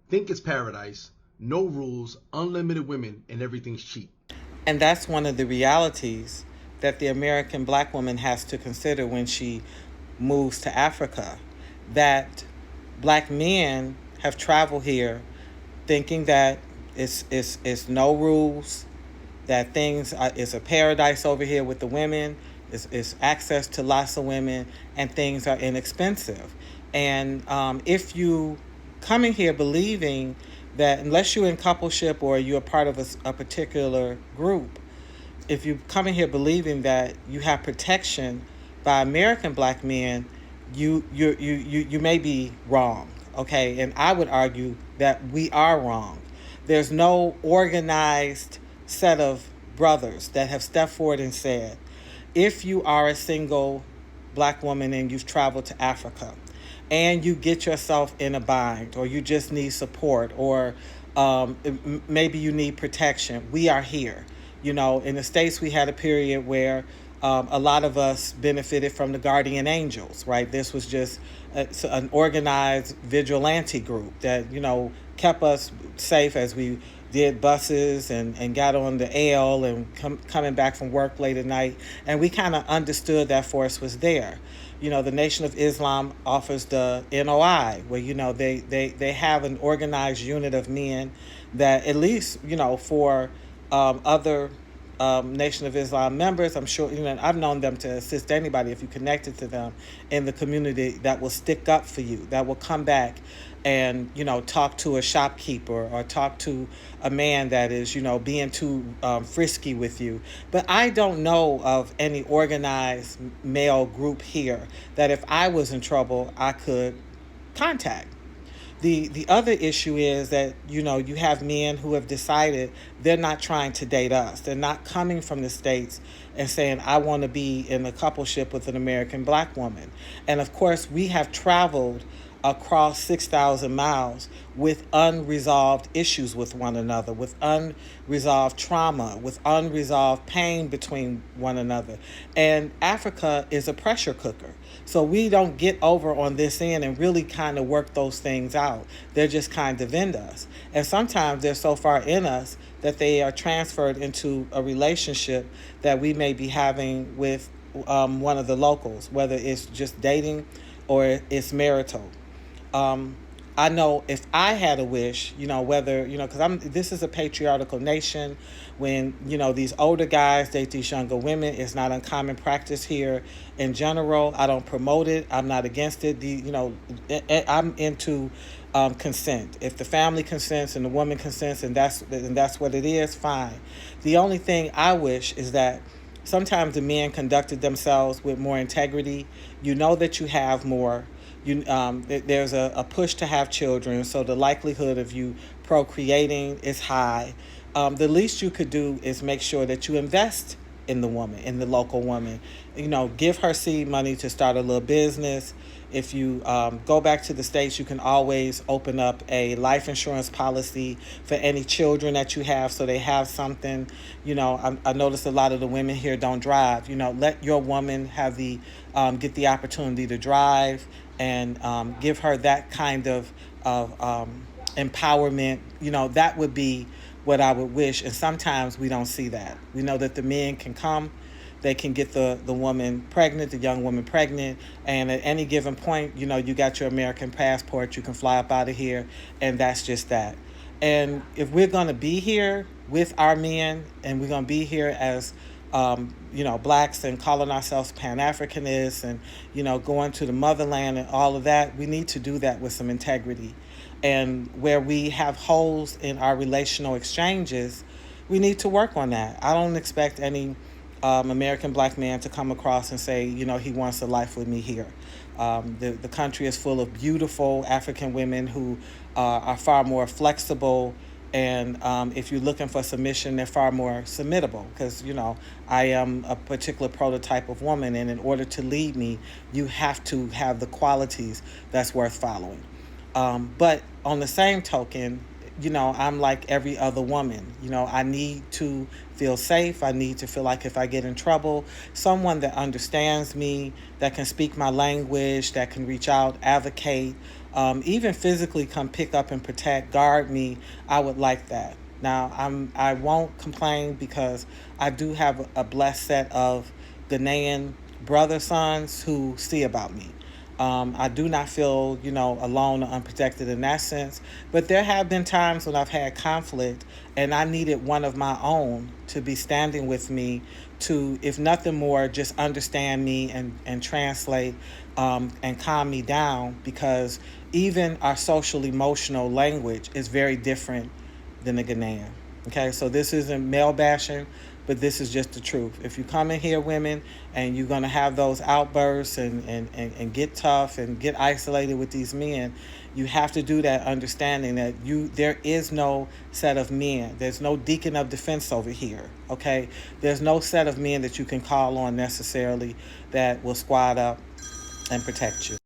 Think it's paradise, no rules, unlimited women, and everything's cheap. And that's one of the realities that the American black woman has to consider when she moves to Africa. That black men have traveled here thinking that it's no rules, that things are, it's a paradise over here with the women, it's access to lots of women, and things are inexpensive. And if you coming here believing that unless you're in coupleship or you're part of a particular group, if you come in here believing that you have protection by American black men, you may be wrong. Okay, and I would argue that we are wrong. There's no organized set of brothers that have stepped forward and said, if you are a single black woman and you've traveled to Africa and you get yourself in a bind or you just need support or maybe you need protection, we are here. You know, in the States, we had a period where a lot of us benefited from the guardian angels, right? This was just an organized vigilante group that, you know, kept us safe as we did buses and got on the L and coming back from work late at night. And we kind of understood that force was there. You know, the Nation of Islam offers the NOI, where, you know, they have an organized unit of men that at least, you know, for other Nation of Islam members, I'm sure, you know, I've known them to assist anybody if you connected to them in the community that will stick up for you, that will come back and, you know, talk to a shopkeeper or talk to a man that is, you know, being too frisky with you. But I don't know of any organized male group here that if I was in trouble, I could contact. The other issue is that, you know, you have men who have decided they're not trying to date us. They're not coming from the States and saying, I want to be in a coupleship with an American black woman. And of course, we have traveled across 6,000 miles with unresolved issues with one another, with unresolved trauma, with unresolved pain between one another. And Africa is a pressure cooker. So we don't get over on this end and really kind of work those things out. They're just kind of in us. And sometimes they're so far in us that they are transferred into a relationship that we may be having with one of the locals, whether it's just dating or it's marital. um, I know if I had a wish, you know, whether, you know, because this is a patriarchal nation. When, you know, these older guys date these younger women, it's not uncommon practice here in general. I don't promote it. I'm not against it. You know, I'm into consent. If the family consents and the woman consents, and that's what it is, fine. The only thing I wish is that sometimes the men conducted themselves with more integrity. You know that you have more. There's a push to have children, so the likelihood of you procreating is high. The least you could do is make sure that you invest in the woman, in the local woman. You know, give her seed money to start a little business. If you go back to the States, you can always open up a life insurance policy for any children that you have so they have something. You know, I notice a lot of the women here don't drive. You know, let your woman have get the opportunity to drive and give her that kind of empowerment. You know, that would be what I would wish. And sometimes we don't see that. We know that the men can come, they can get the woman pregnant, the young woman pregnant, and at any given point, you know, you got your American passport, you can fly up out of here, and that's just that. And if we're going to be here with our men, and we're going to be here as you know, blacks and calling ourselves Pan-Africanists and, you know, going to the motherland and all of that, we need to do that with some integrity. And where we have holes in our relational exchanges, we need to work on that. I don't expect any American black man to come across and say, you know, he wants a life with me here. The country is full of beautiful African women who are far more flexible. And if you're looking for submission, they're far more submittable because, you know, I am a particular prototype of woman. And in order to lead me, you have to have the qualities that's worth following. But on the same token, you know, I'm like every other woman. You know, I need to feel safe. I need to feel like if I get in trouble, someone that understands me, that can speak my language, that can reach out, advocate, even physically come pick up and protect, guard me, I would like that. Now, I won't complain because I do have a blessed set of Ghanaian brother sons who see about me. I do not feel, alone or unprotected in that sense. But there have been times when I've had conflict and I needed one of my own to be standing with me to, if nothing more, just understand me and translate and calm me down, because even our social emotional language is very different than the Ghanaian. Okay, so this isn't male bashing, but this is just the truth. If you come in here, women, and you're gonna have those outbursts and get tough and get isolated with these men, you have to do that understanding that there is no set of men. There's no deacon of defense over here. Okay, there's no set of men that you can call on necessarily that will squad up and protect you.